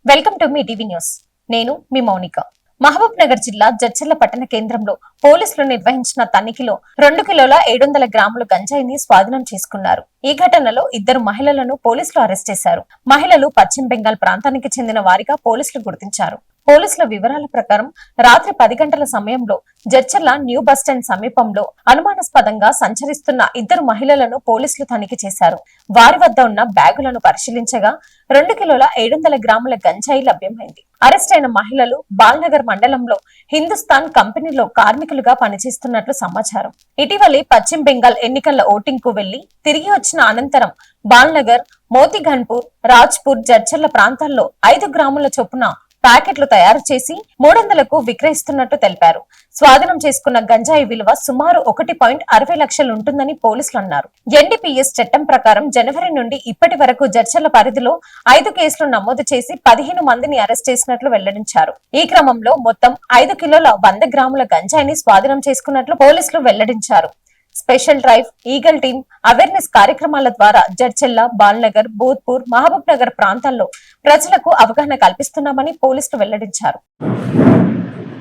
Welcome to me TV news. నేను మీ మౌనిక. మహబూబ్ నగర్ జిల్లా జడ్చర్ల పట్టణ కేంద్రంలో పోలీసులు నిర్వహించిన తనిఖీలో 2 కిలోల 700 గ్రాముల గంజాయిని స్వాధీనం చేసుకున్నారు. ఈ ఘటనలో 2 మహిళలను పోలీసులు అరెస్ట్ చేశారు. మహిళలు పశ్చిమ బెంగాల్ ప్రాంతానికి చెందిన వారిగా పోలీసులు గుర్తించారు. పోలీసుల వివరాల ప్రకారం రాత్రి 10 గంటల సమయంలో జడ్చర్ల న్యూ బస్టాండ్ సమీపంలో అనుమానాస్పదంగా సంచరిస్తున్న 2 మహిళలను పోలీసులు తనిఖీ చేశారు. వారి వద్ద ఉన్న బ్యాగులను పరిశీలించగా 2 కిలోల 700 గ్రాముల గంజాయి లభ్యమైంది. అరెస్ట్ అయిన మహిళలు బాల్నగర్ మండలంలో హిందుస్థాన్ కంపెనీలో కార్మికులుగా పనిచేస్తున్నట్లు సమాచారం. ఇటీవలి పశ్చిమ బెంగాల్ ఎన్నికల ఓటింగ్ కు వెళ్లి తిరిగి వచ్చిన అనంతరం బాల్నగర్, మోతిఘన్పూర్, రాజ్పూర్, జడ్చర్ల ప్రాంతాల్లో 5 గ్రాముల చొప్పున ప్యాకెట్లు తయారు చేసి 300కు విక్రయిస్తున్నట్టు తెలిపారు. స్వాధీనం చేసుకున్న గంజాయి విలువ సుమారు 1.60 లక్షలు ఉంటుందని పోలీసులు అన్నారు. ఎన్డీపీఎస్ చట్టం ప్రకారం జనవరి నుండి ఇప్పటి వరకు జడ్చర్ల పరిధిలో 5 కేసులు నమోదు చేసి 15 మందిని అరెస్ట్ చేసినట్లు వెల్లడించారు. ఈ క్రమంలో మొత్తం 5 కిలోల 100 గ్రాముల గంజాయిని స్వాధీనం చేసుకున్నట్లు పోలీసులు వెల్లడించారు. Special drive, eagle team, awareness కార్యక్రమాల ద్వారా జడ్చెల్ల, బాల్నగర్, బూత్పూర్, మహబూబ్ నగర్ ప్రాంతాల్లో ప్రజలకు అవగాహన కల్పిస్తున్నామని పోలీసులు వెల్లడించారు.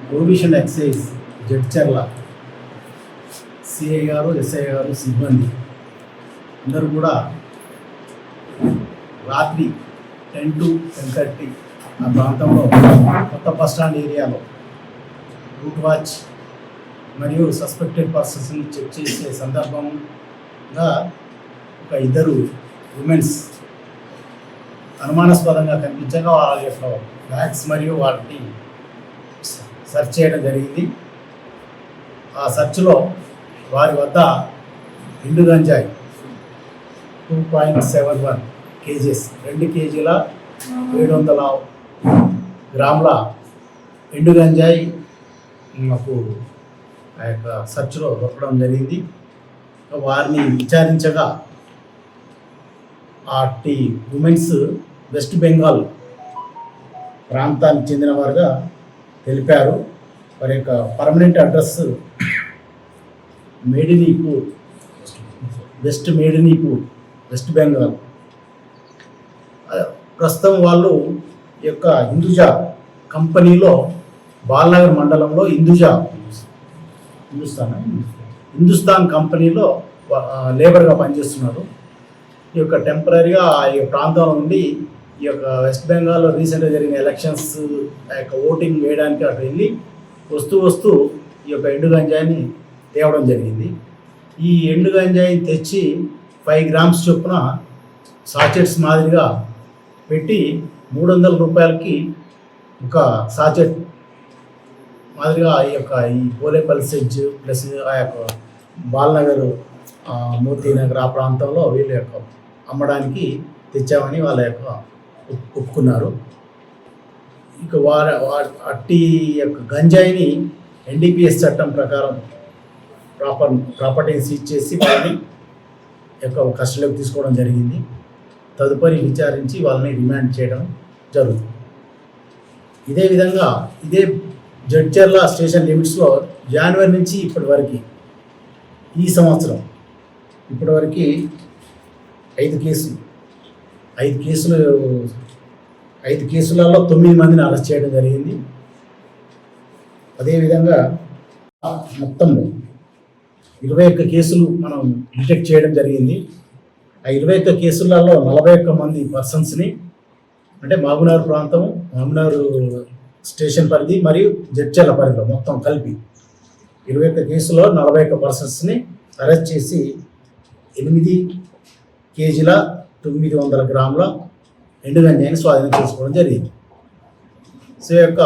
ప్రొహిబిషన్ ఎక్సైజ్ జడ్చెర్ల సిఐ గారు, ఎస్ఐ గారు, సిబ్బంది అందరూ కూడా రాత్రి 10 to 10:30 ఆ ప్రాంతంలో కొత్త బస్టాండ్ ఏరియాలో రూట్ వాచ్ మరియు సస్పెక్టెడ్ పర్సన్స్ని చెక్ చేసే సందర్భంగా ఒక 2 ఉమెన్స్ అనుమానాస్పదంగా కనిపించగా వాళ్ళ యొక్క బ్యాగ్స్ మరియు వాటిని సెర్చ్ చేయడం జరిగింది. ఆ సెర్చ్లో వారి వద్ద ఎండు గంజాయి 2.71 kgs 2 కేజీల 700 గ్రాముల ఎండు గంజాయి మాకు ఆ యొక్క సెర్చ్లో దొరకడం జరిగింది. వారిని విచారించగా అట్టి ఉమెన్స్ వెస్ట్ బెంగాల్ ప్రాంతానికి చెందిన వారుగా తెలిపారు. వారి యొక్క పర్మనెంట్ అడ్రస్ మేడినీపూర్, వెస్ట్ బెంగాల్. ప్రస్తుతం వాళ్ళు ఈ యొక్క హిందుస్థాన్ బాల్నగర్ మండలంలో హిందుస్థాన్ కంపెనీలో లేబర్గా పనిచేస్తున్నారు. ఈ యొక్క టెంపరీగా ఈ ప్రాంతంలో నుండి ఈ యొక్క వెస్ట్ బెంగాల్లో రీసెంట్గా జరిగిన ఎలక్షన్స్ ఆ యొక్క ఓటింగ్ వేయడానికి అటు వెళ్ళి వస్తూ ఈ యొక్క ఎండు గంజాయిని తేవడం జరిగింది. ఈ ఎండు గంజాయిని తెచ్చి 5 grams చొప్పున సాచెట్స్ మాదిరిగా పెట్టి 300 రూపాయలకి ఒక సాచెట్ మాదిరిగా ఈ పోలేపల్లి సెజ్ ప్లస్ ఆ యొక్క బాల్నగర్, మోతీనగర్ ఆ ప్రాంతంలో వీళ్ళ యొక్క అమ్మడానికి తెచ్చామని వాళ్ళ యొక్క ఒప్పుకున్నారు. ఇక అట్టి యొక్క గంజాయిని ఎన్డీపీఎస్ చట్టం ప్రకారం ప్రాపర్టీని సీజ్ చేసి వాళ్ళని యొక్క కస్టడీలోకి తీసుకోవడం జరిగింది. తదుపరి విచారించి వాళ్ళని రిమాండ్ చేయడం జరుగుతుంది. ఇదే విధంగా జడ్చర్ల స్టేషన్ లిమిట్స్లో జనవరి నుంచి ఇప్పటి వరకు ఈ సంవత్సరం ఇప్పటి వరకు 5 కేసులలో 9 మందిని అరెస్ట్ చేయడం జరిగింది. అదేవిధంగా మొత్తం 21 కేసులు మనం డిటెక్ట్ చేయడం జరిగింది. ఆ 21 కేసులలో 41 మంది పర్సన్స్ని అంటే మహబూబ్నగర్ స్టేషన్ పరిధి మరియు జడ్చర్ల పరిధిలో మొత్తం కలిపి 21 కేసులో 41 పర్సన్స్ని అరెస్ట్ చేసి 8 కేజీల 900 గ్రాముల ఎండు గంజాయిని స్వాధీనం చేసుకోవడం జరిగింది. సో యొక్క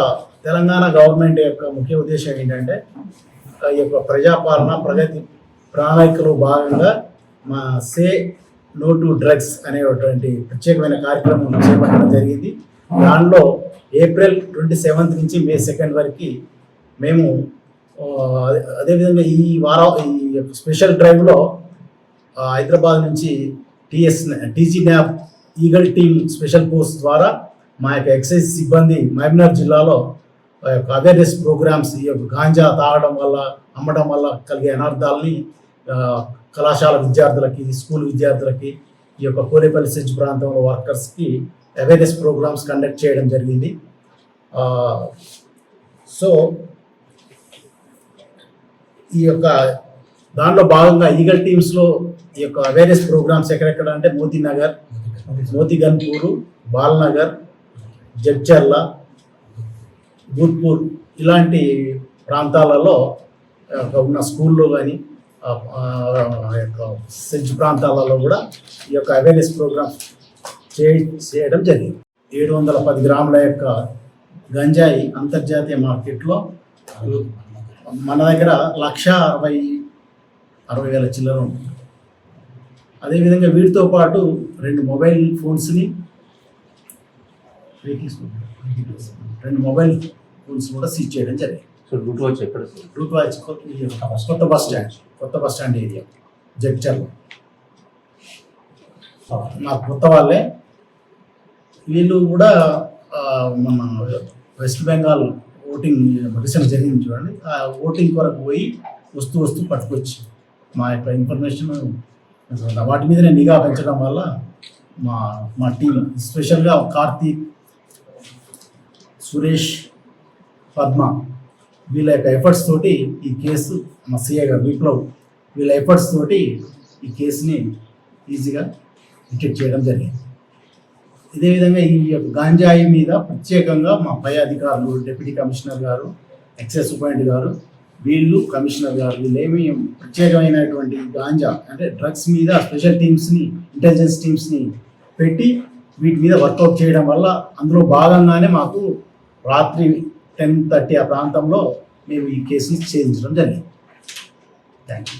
తెలంగాణ గవర్నమెంట్ యొక్క ముఖ్య ఉద్దేశం ఏంటంటే ఈ యొక్క ప్రజాపాలన ప్రగతి ప్రణాళికలో భాగంగా మా సే నో టు డ్రగ్స్ అనేటువంటి ప్రత్యేకమైన కార్యక్రమం చేపట్టడం జరిగింది. దానిలో April 27th నుంచి May 2nd వరకు మేము అదేవిధంగా ఈ స్పెషల్ డ్రైవ్లో హైదరాబాద్ నుంచి TG nap eagle team special force ద్వారా మా యొక్క ఎక్సైజ్ సిబ్బంది మహబూబ్నగర్ జిల్లాలో అవేర్నెస్ ప్రోగ్రామ్స్ ఈ యొక్క గాంజా తాగడం వల్ల, అమ్మడం వల్ల కలిగే అనర్థాలని కళాశాల విద్యార్థులకి, స్కూల్ విద్యార్థులకి, ఈ యొక్క కోలేపల్లి సెజ్ ప్రాంతంలో వర్కర్స్కి అవేర్నెస్ ప్రోగ్రామ్స్ కండక్ట్ చేయడం జరిగింది. సో ఈ యొక్క దాంట్లో భాగంగా ఈగల్ టీమ్స్లో ఈ యొక్క అవేర్నెస్ ప్రోగ్రామ్స్ ఎక్కడెక్కడ అంటే మోతీనగర్, మోతిగన్పూరు, బాల్నగర్, జడ్చర్ల, భూత్పూర్ ఇలాంటి ప్రాంతాలలో ఉన్న స్కూల్లో కానీ యొక్క సెజ్ ప్రాంతాలలో కూడా ఈ యొక్క అవేర్నెస్ ప్రోగ్రామ్స్ చేయడం జరిగింది. 710 గ్రాముల యొక్క గంజాయి అంతర్జాతీయ మార్కెట్లో మన దగ్గర 1,60,000 చిల్లర ఉంటుంది. అదేవిధంగా వీటితో పాటు 2 మొబైల్ ఫోన్స్ని 2 మొబైల్ ఫోన్స్ కూడా సీజ్ చేయడం జరిగింది. రూట్ వచ్చి ఎక్కడ? రూట్ వచ్చి కొత్త బస్ స్టాండ్ ఏరియా జడ్చర్లో. మా కొత్త వాళ్ళే వీళ్ళు కూడా మన వెస్ట్ బెంగాల్ ఓటింగ్ రీసెంట్ జరిగింది చూడండి, ఆ ఓటింగ్ కొరకు పోయి వస్తూ పట్టుకొచ్చి మా యొక్క ఇన్ఫర్మేషన్ వాటి మీదనే నిఘా పెంచడం వల్ల మా టీం స్పెషల్గా కార్తీక్, సురేష్, పద్మ వీళ్ళ యొక్క ఎఫర్ట్స్ తోటి ఈ కేసు, మా సిఐ గారు విప్లవ్ వీళ్ళ ఎఫర్ట్స్ తోటి ఈ కేసుని ఈజీగా డిటెక్ట్ చేయడం జరిగింది. ఇదే విధంగా ఈ యొక్క గాంజాయి మీద ప్రత్యేకంగా మా పై అధికారులు, డిప్యూటీ కమిషనర్ గారు, ఎక్సైజ్ సూపరింటెండెంట్ గారు, వీళ్ళు కమిషనర్ గారు వీళ్ళేమి ప్రత్యేకమైనటువంటి గాంజా అంటే డ్రగ్స్ మీద స్పెషల్ టీమ్స్ని, ఇంటెలిజెన్స్ టీమ్స్ని పెట్టి వీటి మీద వర్కౌట్ చేయడం వల్ల అందులో భాగంగానే మాకు రాత్రి 10:30 ఆ ప్రాంతంలో మేము ఈ కేసుని ఛేదించడం జరిగింది. Thank you.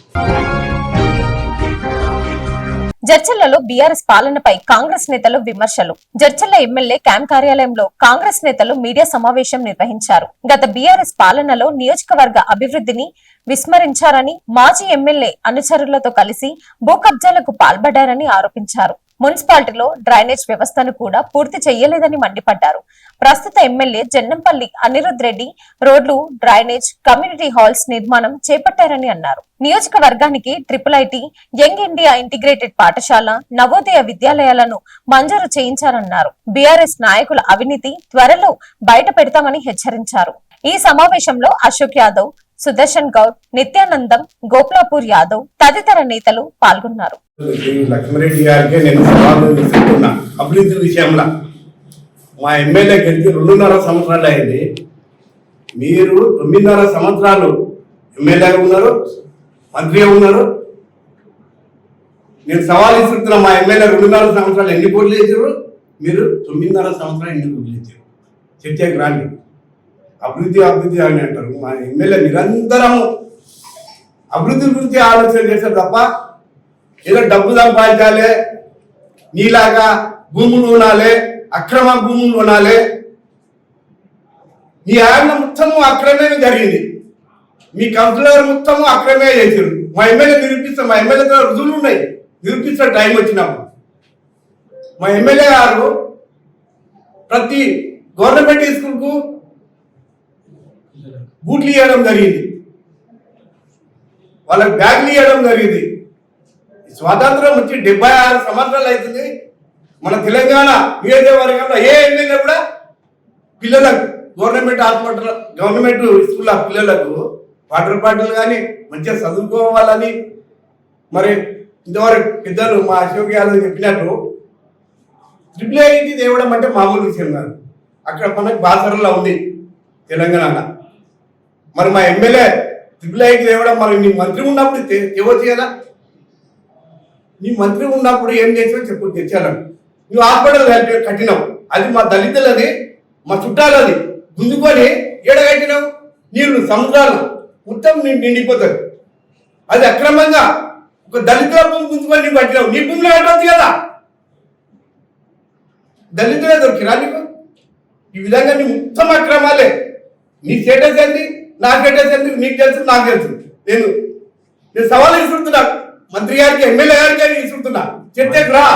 జడ్చర్లలో బీఆర్ఎస్ పాలనపై కాంగ్రెస్ నేతలు విమర్శలు. జడ్చర్ల ఎమ్మెల్యే క్యాంప్ కార్యాలయంలో కాంగ్రెస్ నేతలు మీడియా సమావేశం నిర్వహించారు. గత బీఆర్ఎస్ పాలనలో నియోజకవర్గ అభివృద్ధిని విస్మరించారని, మాజీ ఎమ్మెల్యే అనుచరులతో కలిసి భూ కబ్జాలకు పాల్పడ్డారని ఆరోపించారు. మున్సిపాలిటీలో డ్రైనేజ్ వ్యవస్థను కూడా పూర్తి చేయలేదని మండిపడ్డారు. ప్రస్తుత ఎమ్మెల్యే జన్నంపల్లి అనిరుద్ రెడ్డి రోడ్లు, డ్రైనేజ్, కమ్యూనిటీ హాల్స్ నిర్మాణం చేపట్టారని అన్నారు. నియోజకవర్గానికి IIIT, యంగ్ ఇండియా ఇంటిగ్రేటెడ్ పాఠశాల, నవోదయ విద్యాలయాలను మంజూరు చేయించారన్నారు. బీఆర్ఎస్ నాయకుల అవినీతి త్వరలో బయట పెడతామని హెచ్చరించారు. ఈ సమావేశంలో అశోక్ యాదవ్, సుదర్శన్ గౌడ్, నిత్యానందం, గోపాలపూర్ యాదవ్ తదితర నేతలు పాల్గొన్నారు. లక్ష్మరెడ్డి గారికి నేను సవాలు విసురుతున్నా. అభివృద్ధి విషయంలో మా ఎమ్మెల్యే గెలిచి 2.5 సంవత్సరాలు అయింది. మీరు 9.5 సంవత్సరాలు ఎమ్మెల్యేగా ఉన్నారు, మంత్రిగా ఉన్నారు. నేను సవాల్ ఇస్తున్నా, మా ఎమ్మెల్యే 2.5 సంవత్సరాలు ఎన్ని కోట్లు చేశారు, మీరు 9.5 సంవత్సరాలు ఎన్ని కోట్లు చేశారు? చర్చకి రాండి. అభివృద్ధి అని అంటారు. మా ఎమ్మెల్యే నిరంతరం అభివృద్ధి గురించి ఆలోచన చేశారు తప్ప ఏదో డబ్బు సంపాదించాలి, నీలాగా భూములు కొనాలి, అక్రమ భూములు కొనాలి. మీ ఆయన మొత్తము అక్రమే జరిగింది. మీ కౌన్సిలర్ మొత్తము అక్రమే చేశారు. మా ఎమ్మెల్యే నిరూపిస్తాం. మా ఎమ్మెల్యేతో రుజువులు ఉన్నాయి, నిరూపిస్తారు టైం వచ్చినప్పుడు. మా ఎమ్మెల్యే గారు ప్రతి గవర్నమెంట్ స్కూల్కు బూట్లు ఇవ్వడం జరిగింది, వాళ్ళకి బ్యాగులు ఇవ్వడం జరిగింది. స్వాతంత్రం వచ్చి 76 సంవత్సరాలు అవుతుంది. మన తెలంగాణ నియోజకవర్గంలో ఏ ఎమ్మెల్యే కూడా పిల్లలకు గవర్నమెంట్ హాస్పిటల్, గవర్నమెంట్ స్కూల్ పిల్లలకు వాటర్ బాటిల్ కానీ మంచిగా చదువుకోవాలని, మరి ఇంతవరకు పెద్దలు మా అశోక్ యాదవ్ చెప్పినట్టు IIIT తేవడం అంటే మామూలు విషయం కాదు. అక్కడ మనకు బాసరలో ఉంది తెలంగాణ. మరి మా ఎమ్మెల్యే IIIT తేవడం, మరి నీ మంత్రి ఉన్నప్పుడు తెవచ్చు కదా. నీ మంత్రి ఉన్నప్పుడు ఏం చేసావు చెప్పు, తెచ్చాలని. నువ్వు హాస్పిటల్ కట్టినావు, అది మా దళితులది, మా చుట్టాలది. గుంజుకొని ఏడ కట్టినావు, నీళ్ళు సముద్రాలు మొత్తం నిండిపోతుంది. అది అక్రమంగా ఒక దళితుల భూమి గుంజుకొని నీకు కట్టినావు. నీ భూమిలో కట్టవచ్చు కదా, దళితులే దొరికిరా నీకు. ఈ విధంగా నీ మొత్తం అక్రమాలే. నీ స్టేటస్ ఏంటి, నా స్టేటస్ ఏంటి, నీకు తెలుసు, నాకు తెలుసు. నేను సవాల్ ఇస్తున్నా మంత్రి గారికి, ఎమ్మెల్యే గారికి ఇస్తున్నా, చర్చకు రా.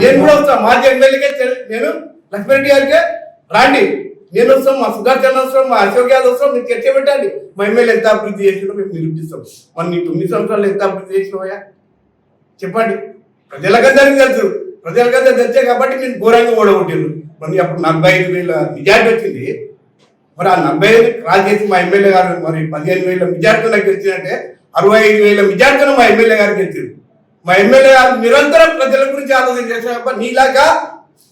నేను కూడా వస్తాను, మాజీ ఎమ్మెల్యేకే. నేను లక్ష్మరెడ్డి గారికి రాండి, నేను వస్తాం, మా సుదర్శన్ వస్తాం, మా అశోక్ యాదవ్ వస్తాం. మీరు చర్చ పెట్టండి. మా ఎమ్మెల్యే ఎంత అభివృద్ధి చేసినా మేము నిరూపిస్తాం. మరి నీ 9 సంవత్సరాలు ఎంత అభివృద్ధి చేసినావయ్యా చెప్పండి. ప్రజలకందరికీ తెలుసు. ప్రజలకైతే తెచ్చే కాబట్టి నేను ఘోరంగా ఓడగొట్టారు. మరి అప్పుడు 45,000 మెజార్టీ వచ్చింది. మరి ఆ 45 క్రాస్ చేసి మా ఎమ్మెల్యే గారు మరి 15,000 మెజార్టీతో నాకు గెలిచినట్టే 65,000 మెజార్టీతో మా ఎమ్మెల్యే గారు గెలిచారు. మా ఎమ్మెల్యే గారు నిరంతరం ప్రజల గురించి ఆలోచన చేశారు. నీలాగా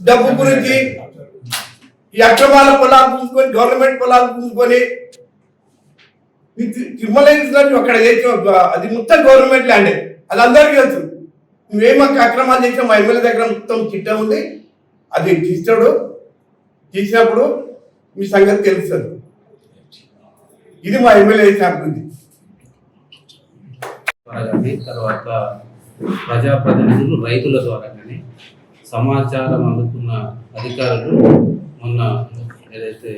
డబ్బు గురించి ఈ అక్రమాల పొలాలు పూసుకొని గవర్నమెంట్ పొలాలు పూసుకొని తిరుమల అక్కడ చేసిన అది మొత్తం గవర్నమెంట్ ల్యాండే, అది అందరికీ తెలుసు. నువ్వేమో అక్రమాలు చేసినా మా ఎమ్మెల్యే దగ్గర మొత్తం చిట్టా ఉంది, అది తీసినప్పుడు మీ సంగతి తెలుస్తుంది. ఇది మా ఎమ్మెల్యే చేసిన అభివృద్ధి. తర్వాత ప్రజాప్రతినిధులు రైతుల ద్వారా కానీ సమాచారం అందుకున్న అధికారులు మొన్న ఏదైతే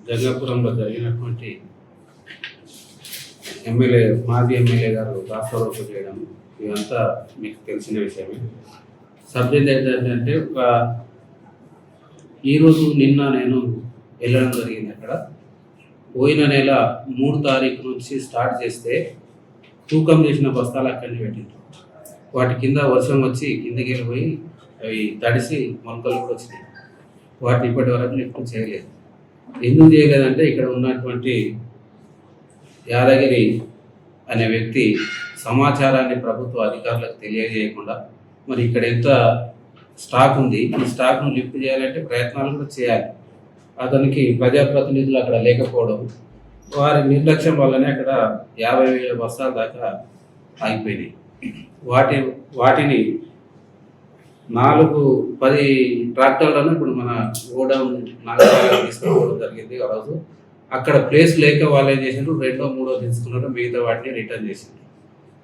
జంగాపురంలో జరిగినటువంటి మాజీ ఎమ్మెల్యే గారు రాష్ట్రరోపణ చేయడం ఇదంతా మీకు తెలిసిన విషయమే. సబ్జెక్ట్ ఏంటంటే ఈరోజు నిన్న నేను వెళ్ళడం జరిగింది. అక్కడ పోయిన నెల 3 తారీఖు నుంచి స్టార్ట్ చేస్తే తూకం చేసిన బస్తాలు అక్కడిని పెట్టిండ్రు. వాటి కింద వర్షం వచ్చి కిందకి వెళ్ళిపోయి అవి తడిసి మొలకలు కూడా వచ్చినాయి. వాటిని ఇప్పటి వరకు లిఫ్ట్ చేయలేదు. ఎందుకు చేయలేదంటే ఇక్కడ ఉన్నటువంటి యాదగిరి అనే వ్యక్తి సమాచారాన్ని ప్రభుత్వ అధికారులకు తెలియజేయకుండా మరి ఇక్కడ ఎంత స్టాక్ ఉంది, ఈ స్టాక్ను లిఫ్ట్ చేయాలంటే ప్రయత్నాలు కూడా చేయాలి. అతనికి ప్రజాప్రతినిధులు అక్కడ లేకపోవడం, వారి నిర్లక్ష్యం వల్లనే అక్కడ 50,000 బస్తాల దాకా ఆగిపోయినాయి. వాటిని 4-10 ట్రాక్టర్లను ఇప్పుడు మన గోడౌన్ నాగరాజు తీసుకోవడం జరిగింది. ఆ రోజు అక్కడ ప్లేస్ లేక వాళ్ళు ఏం చేసినారు, 2-3 తీసుకున్నారు, మిగతా వాటిని రిటర్న్ చేసిండ్రు.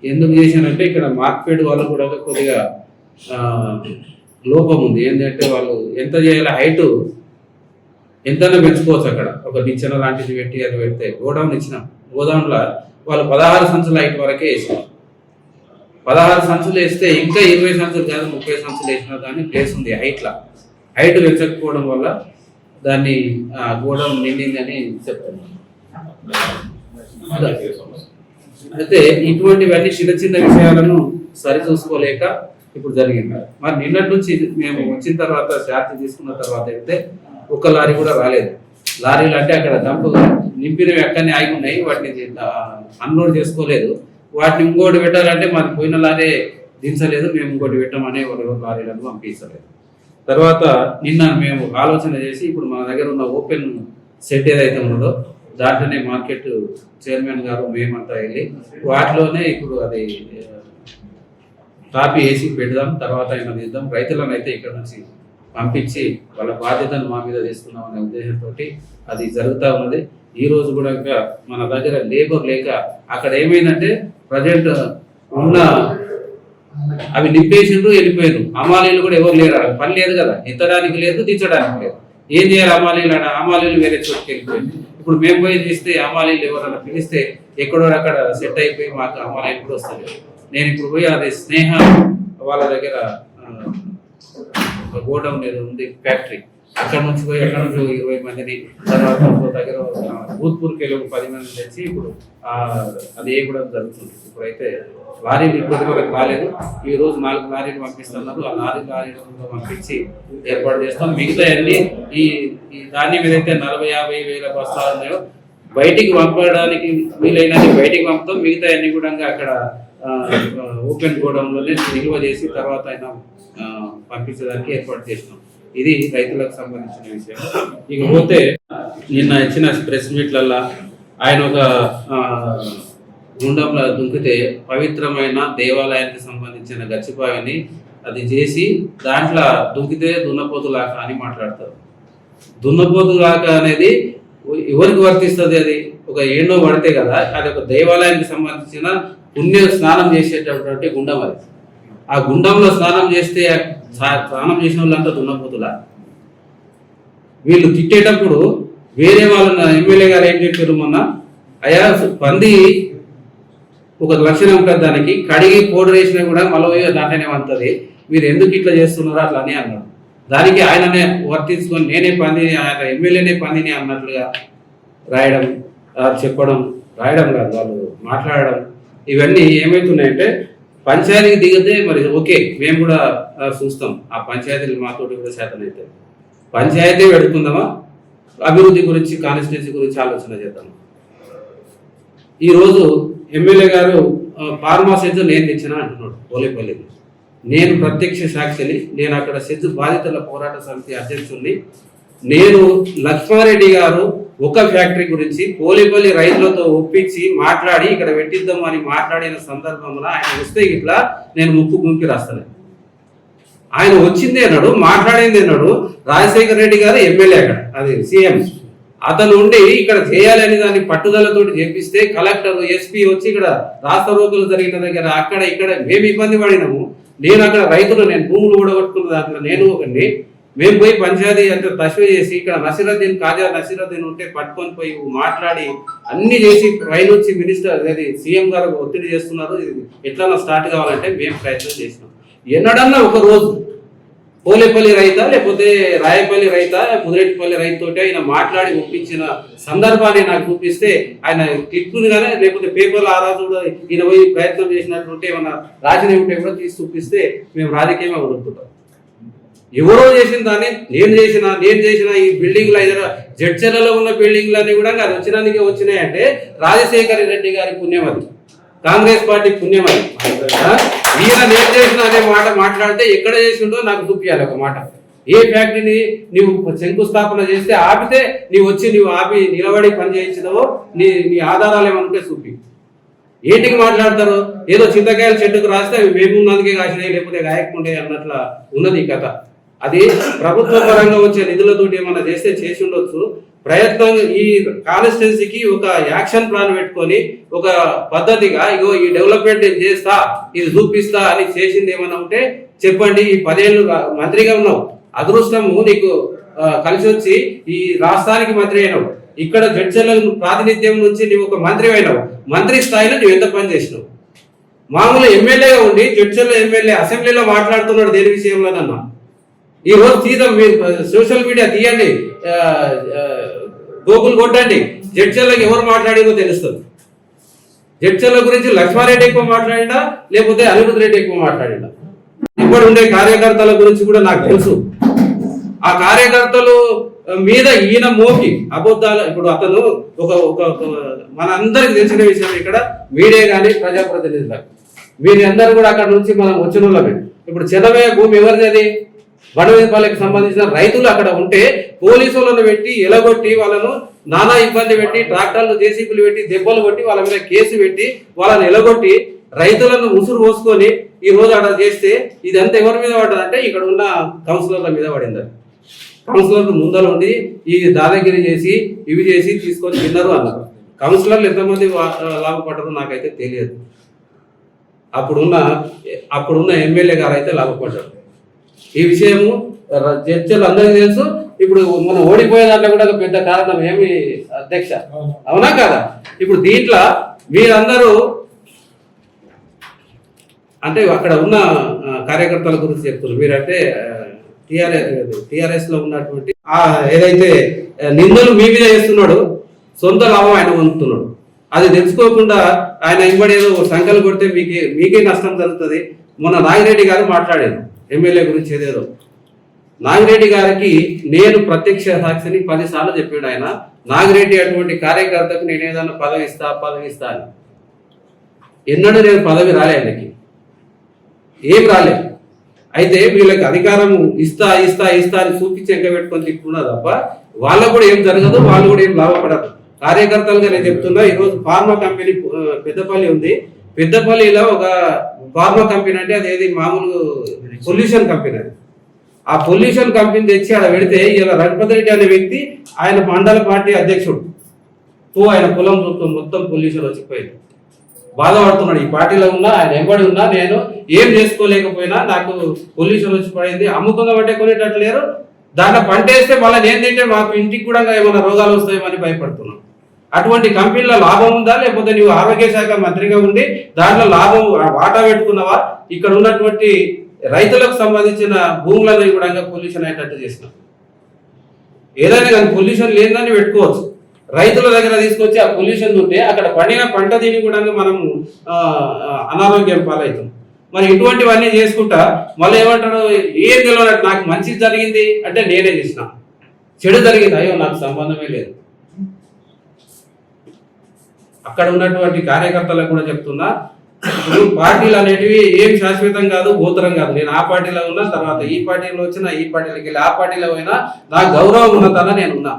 ఎందుకు చేశానంటే ఇక్కడ మార్కెట్ వాళ్ళు కూడా కొద్దిగా లోపం ఉంది. ఏంటంటే వాళ్ళు ఎంత చేయాలి, హైట్ ఎంతైనా పెంచుకోవచ్చు. అక్కడ ఒక నిచ్చెన లాంటిది పెట్టి అది పెడితే గోడౌన్ ఇచ్చినాం. గోడౌన్లో వాళ్ళు 16 సంచుల హైట్ వరకే వేసారు. 16 సంచులు వేస్తే ఇంకా 20 సంచులు కాదు 30 సంచులు వేసినా కానీ ప్లేస్ ఉంది. హైట్ పెంచకపోవడం వల్ల దాన్ని గోడౌన్ నిండిందని చెప్తాను. అయితే ఇటువంటివన్నీ చిన్న విషయాలను సరిచూసుకోలేక ఇప్పుడు జరిగింది. మరి నిన్నటి నుంచి మేము వచ్చిన తర్వాత ఛార్జ్ తీసుకున్న తర్వాత అయితే ఒక్క లారీ కూడా రాలేదు. లారీలు అంటే అక్కడ డంప్ నింపినవి ఎక్కడనే ఆగి ఉన్నాయి, వాటిని అన్లోడ్ చేసుకోలేదు. వాటిని ఇంకోటి పెట్టాలంటే మాది పోయిన లారీ దించలేదు, మేము ఇంకోటి పెట్టామని లారీలను పంపించలేదు. తర్వాత నిన్న మేము ఆలోచన చేసి ఇప్పుడు మన దగ్గర ఉన్న ఓపెన్ సెట్ ఏదైతే ఉన్నదో దాంట్లోనే మార్కెట్ చైర్మన్ గారు మేమంతా వెళ్ళి వాటిలోనే ఇప్పుడు అది టాపీ వేసి పెడదాం, తర్వాత అయినా తీద్దాం, రైతులను అయితే ఇక్కడ నుంచి పంపించి వాళ్ళ బాధ్యతను మా మీద తీసుకున్నాం అనే ఉద్దేశంతో అది జరుగుతూ ఉన్నది. ఈ రోజు కూడా మన దగ్గర లేబర్ లేక అక్కడ ఏమైందంటే ప్రజెంట్ ఉన్న అవి నింపేసిండ్రు, వెళ్ళిపోయారు. అమాలీలు కూడా ఎవరు లేరు, పని లేదు కదా, ఎత్తడానికి లేదు, దించడానికి లేదు. ఏం చేయాలి అమాలీలు వేరే చోటుకి వెళ్ళిపోయింది. ఇప్పుడు మేము పోయి తీస్తే అమాలీలు ఎవరైనా పిలిస్తే ఎక్కడో అక్కడ సెట్ అయిపోయి మాకు అమాలీలు కూడా వస్తుంది. నేను ఇప్పుడు పోయి అది స్నేహ వాళ్ళ దగ్గర ఒక గోడౌన్ ఏదో ఉంది ఫ్యాక్టరీ, అక్కడ నుంచి 20 మందిని, తర్వాత దగ్గర భూత్పూర్కి వెళ్ళి 10 మందిని తెచ్చి ఇప్పుడు అది ఏ కూడా జరుగుతుంది. ఇప్పుడైతే లారీలు ఇప్పటి వరకు రాలేదు. ఈ రోజు 4 లారీలు పంపిస్తున్నారు. ఆ 4 లారీలు పంపించి ఏర్పాటు చేస్తాం. మిగతా అన్ని ఈ ధాన్యం ఏదైతే 40-50 వేల బస్తాలు ఉన్నాయో బయటికి పంపడానికి వీలైనది బయటికి పంపుతాం. మిగతా అన్ని కూడా అక్కడ ఓపెన్ గోడౌన్లోనే నిల్వ చేసి తర్వాత అయినా పంపించడానికి ఏర్పాటు చేసినాం. ఇది రైతులకు సంబంధించిన విషయం. ఇకపోతే నిన్న ఇచ్చిన ప్రెస్ మీట్లల్లో ఆయన ఒక గుండంలో దుంకితే పవిత్రమైన దేవాలయానికి సంబంధించిన గచ్చిబావిని అది చేసి దాంట్లో దుంకితే దున్నపోతులాక అని మాట్లాడతారు. దున్నపోతులాక అనేది ఎవరికి వర్తిస్తుంది? అది ఒక ఏండో పడితే కదా, అది ఒక దేవాలయానికి సంబంధించిన పుణ్య స్నానం చేసేటటువంటి గుండం. అది ఆ గుండంలో స్నానం చేస్తే స్నానం చేసిన వాళ్ళంతా దున్నపోతులా? వీళ్ళు తిట్టేటప్పుడు వేరే వాళ్ళ ఎమ్మెల్యే గారు ఏం చెప్పారు మొన్న, అయ్యా పంది ఒక లక్షణం కదా, దానికి కడిగి పౌడర్ వేసినా కూడా మళ్ళీ దాంట్లోనే వంతది, మీరు ఎందుకు ఇట్లా చేస్తున్నారో అట్లా అని అన్నాడు. దానికి ఆయననే వర్తించుకొని నేనే పందిని, ఆయన ఎమ్మెల్యేనే పందిని అన్నట్లుగా రాయడం, చెప్పడం, రాయడం కాదు వాళ్ళు మాట్లాడడం, ఇవన్నీ ఏమవుతున్నాయంటే పంచాయతీకి దిగితే మరి ఓకే, మేము కూడా చూస్తాం. ఆ పంచాయతీలు మాతోటి కూడా శాతం అయితే పంచాయతీ పెడుకుందామా, అభివృద్ధి గురించి కాన్స్టిట్యున్సీ గురించి ఆలోచన చేద్దాం. ఈరోజు ఎమ్మెల్యే గారు ఫార్మా సెజ్ నేను తెచ్చిన అంటున్నాడు పోలేపల్లికి. నేను ప్రత్యక్ష సాక్షిని, నేను అక్కడ సెజ్ బాధితుల పోరాట సమితి అధ్యక్షుడిని. నేను లక్ష్మారెడ్డి గారు ఒక ఫ్యాక్టరీ గురించి పోలేపల్లి రైతులతో ఒప్పించి మాట్లాడి ఇక్కడ పెట్టిద్దాం అని మాట్లాడిన సందర్భంలో ఆయన వస్తే ఇట్లా నేను ముక్కు గుంకి రాస్తాను. ఆయన వచ్చింది అన్నాడు, మాట్లాడింది అన్నాడు. రాజశేఖర రెడ్డి గారు ఎమ్మెల్యే అక్కడ, అది సీఎం. అతను ఉండి ఇక్కడ చేయాలని దాన్ని పట్టుదలతో చేపిస్తే కలెక్టర్ ఎస్పీ వచ్చి ఇక్కడ రాష్ట్ర రోగులు జరిగిన దగ్గర అక్కడ ఇక్కడ మేము ఇబ్బంది పడినాము. నేను అక్కడ రైతులు, నేను భూములు కూడా కొట్టుకున్న దాంట్లో నేను ఒకరిని. మేము పోయి పంచాయతీ అంటే తస్వీ చేసి ఇక్కడ నసీరుద్దీన్, కాజా నసీరుద్దీన్ ఉంటే పట్టుకొని పోయి మాట్లాడి అన్ని చేసి పైన వచ్చి మినిస్టర్ అదే సీఎం గారు ఒత్తిడి చేస్తున్నారు, ఇది ఎట్లా స్టార్ట్ కావాలంటే మేము ప్రయత్నం చేసినాం. ఎన్నడన్నా ఒక రోజు పోలేపల్లి రైతా లేకపోతే రాయపల్లి రైతా ముదిరెడ్డిపల్లి రైతుతోటి ఆయన మాట్లాడి ఒప్పించిన సందర్భాన్ని నాకు చూపిస్తే, ఆయన క్లిప్పుని కానీ లేకపోతే పేపర్లు ఆ రోజు కూడా ఈయన పోయి ప్రయత్నం చేసినట్టుంటే ఏమన్నా రాసినవి ఉంటే కూడా తీసి చూపిస్తే మేము రాజకీయంగా వదులుకుంటాం. ఎవరో చేసిన దాన్ని నేను చేసిన ఈ బిల్డింగ్లు అయితే జడ్చర్లలో ఉన్న బిల్డింగ్లన్నీ కూడా అది వచ్చినందుకే వచ్చినాయంటే రాజశేఖర రెడ్డి గారి పుణ్యం, అది కాంగ్రెస్ పార్టీ పుణ్యం. అది ఈయన నేను చేసిన అనే మాట మాట్లాడితే ఎక్కడ చేసిండో నాకు చూపించాలి ఒక మాట. ఏ ఫ్యాక్టరీని నువ్వు శంకుస్థాపన చేస్తే ఆపితే నువ్వు ఆపి నిలబడి పని చేయించినవో నీ ఆధారాలు ఏమనుంటే చూపి. ఏంటికి మాట్లాడతారు? ఏదో చింతకాయలు చెట్టుకు రాస్తే అవి మేము ఉన్నందుకే కాసినాయి లేకపోతే గాయకుండే అన్నట్ల ఉన్నది ఈ కథ. అది ప్రభుత్వ పరంగా వచ్చే నిధులతోటి ఏమన్నా చేస్తే చేసి ఉండొచ్చు. ప్రయత్నం ఈ కాన్స్టిట్యున్సీకి ఒక యాక్షన్ ప్లాన్ పెట్టుకొని ఒక పద్ధతిగా ఇగో ఈ డెవలప్మెంట్ నేను చేస్తా, ఇది చూపిస్తా అని చేసింది ఏమన్నా ఉంటే చెప్పండి. ఈ 10 ఏళ్ళు మంత్రిగా ఉన్నావు, అదృష్టము నీకు కలిసి వచ్చి ఈ రాష్ట్రానికి మంత్రి అయినావు. ఇక్కడ జడ్చర్ల ప్రాతినిధ్యం నుంచి నువ్వు ఒక మంత్రి అయినావు. మంత్రి స్థాయిలో నువ్వు ఎంత పని చేసినావు? మామూలు ఎమ్మెల్యేగా ఉండి జడ్చర్ల ఎమ్మెల్యే అసెంబ్లీలో మాట్లాడుతున్నాడు దేని విషయంలోనన్నా. ఈ రోజు తీద్దాం, మీరు సోషల్ మీడియా తీయండి, గూగుల్ కొట్టండి, జడ్చర్లకు ఎవరు మాట్లాడిందో తెలుస్తుంది. జడ్చర్ల గురించి లక్ష్మారెడ్డి ఎక్కువ మాట్లాడినా లేకపోతే అనిరుద్ రెడ్డి ఎక్కువ మాట్లాడినా. ఇప్పుడు ఉండే కార్యకర్తల గురించి కూడా నాకు తెలుసు. ఆ కార్యకర్తలు మీద ఈయన మోపి అబద్ధాలు. ఇప్పుడు అతను ఒక మనందరికి తెలిసిన విషయం, ఇక్కడ మీడియా కానీ ప్రజాప్రతినిధులకు వీరందరూ కూడా అక్కడ నుంచి మనం వచ్చిన వాళ్ళమే. ఇప్పుడు చెన్నమయ్య భూమి ఎవరిది? వనవేపల్లికి సంబంధించిన రైతులు అక్కడ ఉంటే పోలీసులను పెట్టి ఎలగొట్టి వాళ్ళను నానా ఇబ్బంది పెట్టి ట్రాక్టర్లు జేసీబీలు పెట్టి దెబ్బలు కొట్టి వాళ్ళ మీద కేసు పెట్టి వాళ్ళని ఎలగొట్టి రైతులను ఉసురు పోసుకొని ఈ రోజు అక్కడ చేస్తే ఇదంతా ఎవరి మీద పడ్డదంటే ఇక్కడ ఉన్న కౌన్సిలర్ల మీద పడింది. కౌన్సిలర్లు ముందర ఉండి ఈ దాదాగిరి చేసి ఇవి చేసి తీసుకొని తిన్నారు అన్నారు. కౌన్సిలర్లు ఎంతమంది లాభపడ్డారో నాకైతే తెలియదు. అప్పుడున్న ఎమ్మెల్యే గారు అయితే లాభపడ్డారు. ఈ విషయము చర్చలు అందరికీ తెలుసు. ఇప్పుడు మనం ఓడిపోయే దాంట్లో కూడా పెద్ద కారణం ఏమి అధ్యక్ష, అవునా కదా? ఇప్పుడు దీంట్లో మీరందరూ అంటే అక్కడ ఉన్న కార్యకర్తల గురించి చెప్తున్నారు. మీరంటే టిఆర్ఎస్ లో ఉన్నటువంటి ఏదైతే నిందలు మీ మీద చేస్తున్నాడు, సొంత లాభం ఆయన పొందుతున్నాడు. అది తెలుసుకోకుండా ఆయన ఇంబడేదో సంకలు కొడితే మీకే నష్టం జరుగుతుంది. మొన్న నాగిరెడ్డి గారు మాట్లాడారు ఎమ్మెల్యే గురించి ఏదేదో. నాగిరెడ్డి గారికి నేను ప్రత్యక్ష సాక్షిని 10 సార్లు చెప్పాడు ఆయన. నాగిరెడ్డి అటువంటి కార్యకర్తకు నేను ఏదైనా పదవి ఇస్తా అని. ఎన్నడూ నేను పదవి రాలే, ఆయనకి ఏం రాలే. అయితే వీళ్ళకి అధికారం ఇస్తా అని చూపించి ఎంకబెట్టుకొని తిప్పుకున్నా తప్ప వాళ్ళకు కూడా ఏం జరగదు, వాళ్ళు కూడా ఏం లాభపడరు. కార్యకర్తలుగా నేను చెప్తున్నా. ఈరోజు ఫార్మా కంపెనీ పెద్దపల్లి ఉంది. పెద్దపల్లిలో ఒక ఫార్మా కంపెనీ అంటే అది ఏది మామూలు పొల్యూషన్ కంపెనీ. అది ఆ పొల్యూషన్ కంపెనీ తెచ్చి అక్కడ పెడితే ఇలా రఘుపతి రెడ్డి అనే వ్యక్తి ఆయన మండల పార్టీ అధ్యక్షుడు. ఆయన పొలం చూస్తూ మొత్తం పొల్యూషన్ వచ్చిపోయింది. బాధపడుతున్నాడు. ఈ పార్టీలో ఉన్నా, ఆయన ఎంబడి ఉన్నా, నేను ఏం చేసుకోలేకపోయినా నాకు పొల్యూషన్ వచ్చి పడింది. అమ్ముకుందాం అంటే కొనేటట్లు లేరు. దాంట్లో పంట వేస్తే మళ్ళీ నేను తింటే మాకు ఇంటికి కూడా ఏమైనా రోగాలు వస్తాయేమని భయపడుతున్నాను. అటువంటి కంపెనీలో లాభం ఉందా? లేకపోతే నువ్వు ఆరోగ్య శాఖ మంత్రిగా ఉండి దాంట్లో లాభం వాటా పెట్టుకున్నావా? ఇక్కడ ఉన్నటువంటి రైతులకు సంబంధించిన భూములని కూడా పొల్యూషన్ అయ్యేటట్టు చేసినాం. ఏదైనా కానీ పొల్యూషన్ లేదని పెట్టుకోవచ్చు. రైతుల దగ్గర తీసుకొచ్చి ఆ పొల్యూషన్ ఉంటే అక్కడ పండిన పంట తిని కూడా మనము అనారోగ్యం పాలవుతాం. మరి ఇటువంటివన్నీ చేసుకుంటా మళ్ళీ ఏమంటాడు, ఏం తెలియదు నాకు మంచి జరిగింది అంటే నేనే చేసిన, చెడు జరిగింది అయ్యో నాకు సంబంధమే లేదు. అక్కడ ఉన్నటువంటి కార్యకర్తలకు కూడా చెప్తున్నా, ఇప్పుడు పార్టీలు అనేటివి ఏం శాశ్వతం కాదు, గోతరం కాదు. నేను ఆ పార్టీలో ఉన్నా, తర్వాత ఈ పార్టీలో వచ్చినా, ఈ పార్టీలోకి వెళ్ళి ఆ పార్టీలో పోయినా నా గౌరవం ఉన్నతన నేను ఉన్నా,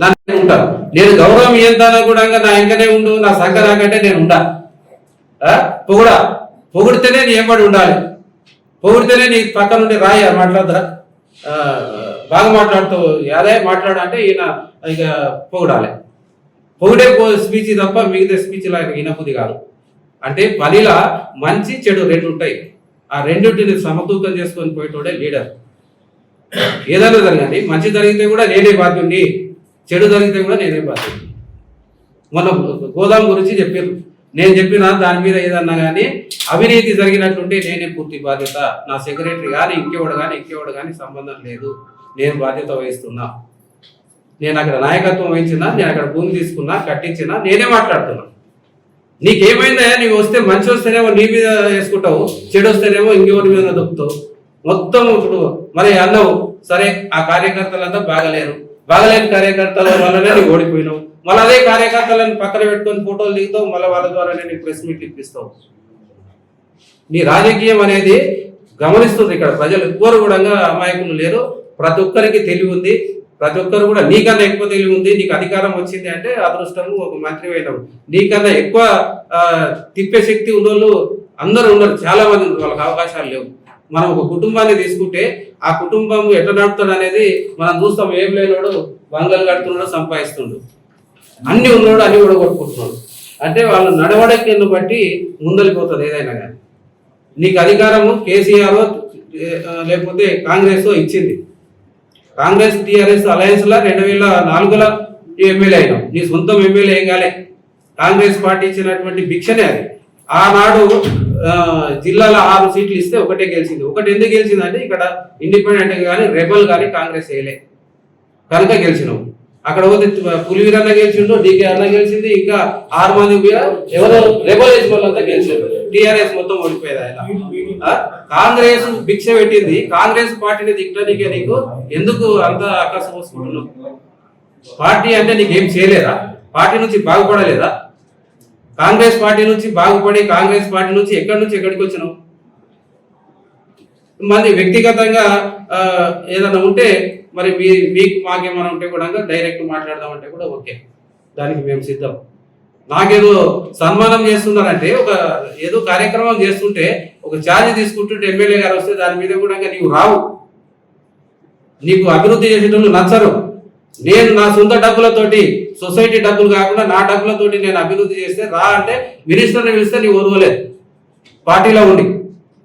దాన్ని ఉంటాను. నేను గౌరవం ఏంతనా కూడా నా ఇంకనే ఉండు, నా సంఘ నాకంటే నేను ఉంటా. పొగిడితేనే నీ ఏపడి ఉండాలి, పొగిడితేనే నీ పక్క నుండి రాయి మాట్లాడదురా, బాగా మాట్లాడుతావు అదే మాట్లాడు అంటే ఈయన ఇక పొగడాలి. పొగిడే స్పీచ్ తప్ప మిగతా స్పీచ్ లాగా వినబుద్ధి కాదు. అంటే పనిలా మంచి చెడు రెండు ఉంటాయి, ఆ రెండింటిని సమతూకం చేసుకొని పోయేటోడే లీడర్. ఏదైనా జరగండి, మంచి జరిగితే కూడా నేనే బాధ్యుండి, చెడు జరిగితే కూడా నేనే బాధ్యుండి. మొన్న గోదాం గురించి చెప్పారు, నేను చెప్పిన దాని మీద ఏదన్నా కానీ అవినీతి జరిగినట్టుంటే నేనే పూర్తి బాధ్యత, నా సెక్రటరీ కానీ ఇంకెవడు కానీ సంబంధం లేదు, నేను బాధ్యత వహిస్తున్నా. నేను అక్కడ నాయకత్వం వహించినా, నేను అక్కడ భూమి తీసుకున్నా, కట్టించినా, నేనే మాట్లాడుతున్నా. నీకేమైందా, నీవు వస్తే మంచి వస్తేనేమో నీ మీద వేసుకుంటావు, చెడు వస్తేనేమో ఇంకెవరి మీద దొక్కుతావు. మొత్తం ఇప్పుడు మరి అన్నావు సరే, ఆ కార్యకర్తలంతా బాగలేని కార్యకర్తల వల్లనే నీకు ఓడిపోయినావు. మళ్ళీ అదే కార్యకర్తలను పక్కన పెట్టుకొని ఫోటోలు దిగుతావు, మళ్ళీ వాళ్ళ ద్వారానే నీకు ప్రెస్ మీట్ ఇప్పిస్తావు. నీ రాజకీయం అనేది గమనిస్తుంది. ఇక్కడ ప్రజలు ఎవ్వరు కూడా అమాయకులు లేరు, ప్రతి ఒక్కరికి తెలివి ఉంది, ప్రతి ఒక్కరు కూడా నీకన్నా ఎక్కువ తెలివి ఉంది. నీకు అధికారం వచ్చింది అంటే అదృష్టము, ఒక మంత్రి అయినావు. నీకన్నా ఎక్కువ తిప్పే శక్తి ఉన్నోళ్ళు అందరూ ఉన్నారు, చాలా మంది వాళ్ళకి అవకాశాలు లేవు. మనం ఒక కుటుంబాన్ని తీసుకుంటే ఆ కుటుంబం ఎట్లా నడుపుతాడు అనేది మనం చూస్తాం. ఏం లేనోడు బంగాలు కడుతున్నాడు, సంపాదిస్తున్నాడు, అన్ని ఉన్నాడు, అన్ని కూడా కొట్టుకుంటున్నాడు. అంటే వాళ్ళు నడవడికను బట్టి ముందలిపోతుంది ఏదైనా కానీ. నీకు అధికారము కేసీఆర్ లేకపోతే కాంగ్రెస్ ఇచ్చింది. కాంగ్రెస్ టీఆర్ఎస్ అలయన్స్ లా 2004లో ఎమ్మెల్యే అయినాం. నీ సొంతం ఎమ్మెల్యే ఏం కాలే, కాంగ్రెస్ పార్టీ ఇచ్చినటువంటి భిక్షనే అది. ఆనాడు జిల్లాలో 6 సీట్లు ఇస్తే ఒకటే గెలిచింది. ఒకటి ఎందుకు గెలిచిందంటే ఇక్కడ ఇండిపెండెంట్ కానీ రెబల్ కానీ కాంగ్రెస్ వేయలే కనుక గెలిచినావు. అక్కడ పోతే పులివీర్ అన్న గెలిచిండు, డీకే అన్న గెలిచింది, ఇంకా 6 మంది ఎవరో రెబల్ వేసిన వాళ్ళంతా గెలిచారు. టీఆర్ఎస్ మొత్తం ఓడిపోయేది. ఆయన కాంగ్రెస్ భిక్ష పెట్టింది, కాంగ్రెస్ పార్టీని దిక్కడానికే నీకు ఎందుకు అంత ఆకాశం పోసుకుంటున్నావు? పార్టీ అంటే నీకేం చేయలేదా? పార్టీ నుంచి బాగుపడలేదా? కాంగ్రెస్ పార్టీ నుంచి బాగుపడి కాంగ్రెస్ పార్టీ నుంచి ఎక్కడికి వచ్చినావు? మరి వ్యక్తిగతంగా ఏదైనా ఉంటే మరి మీకు మాకేమైనా ఉంటే కూడా డైరెక్ట్ మాట్లాడదామంటే కూడా ఓకే, దానికి మేము సిద్ధం. నాకేదో సన్మానం చేస్తున్నారంటే ఏదో కార్యక్రమం చేస్తుంటే ఒక ఛార్జ్ తీసుకుంటుంటే ఎమ్మెల్యే గారు వస్తే దాని మీద కూడా నీవు రావు. నీకు అభివృద్ధి చేసేటోళ్ళు నచ్చరు. నేను నా సొంత డబ్బులతోటి, సొసైటీ డబ్బులు కాకుండా నా డబ్బులతోటి నేను అభివృద్ధి చేస్తే రా అంటే మినిస్టర్ని పిలిస్తే నీవు ఓర్వలేదు. పార్టీలో ఉండి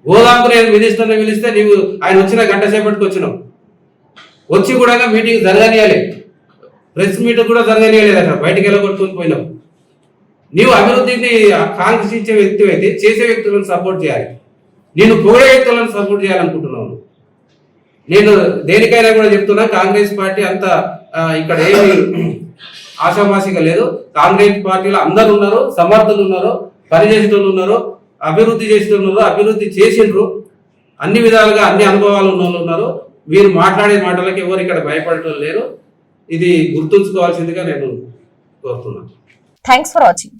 గోదాంకు నేను మినిస్టర్ని పిలిస్తే నీవు ఆయన వచ్చిన గంట సేపటికి వచ్చినావు. వచ్చి కూడా మీటింగ్ జరగనియాలి, ప్రెస్ మీట్ కూడా జరగనియలేదు. అక్కడ బయటికి వెళ్ళగొట్టుకుని పోయినావు. నీవు అభివృద్ధిని కాంక్షించే వ్యక్తి అయితే చేసే వ్యక్తులను సపోర్ట్ చేయాలి. నేను పొగిడే వ్యక్తులను సపోర్ట్ చేయాలనుకుంటున్నాను. నేను దేనికైనా కూడా చెప్తున్నా, కాంగ్రెస్ పార్టీ అంత ఇక్కడ ఏమి ఆషామాషిగా లేదు. కాంగ్రెస్ పార్టీలో అందరు ఉన్నారు, సమర్థులు ఉన్నారు, పనిచేసేటోళ్ళు ఉన్నారు, అభివృద్ధి చేసేటోళ్ళు ఉన్నారు, అభివృద్ధి చేసిండ్రు, అన్ని విధాలుగా అన్ని అనుభవాలు ఉన్న వాళ్ళు ఉన్నారు. మీరు మాట్లాడే మాటలకి ఎవరు ఇక్కడ భయపడటం లేరు. ఇది గుర్తుంచుకోవాల్సిందిగా నేను కోరుతున్నాను. Thanks for watching.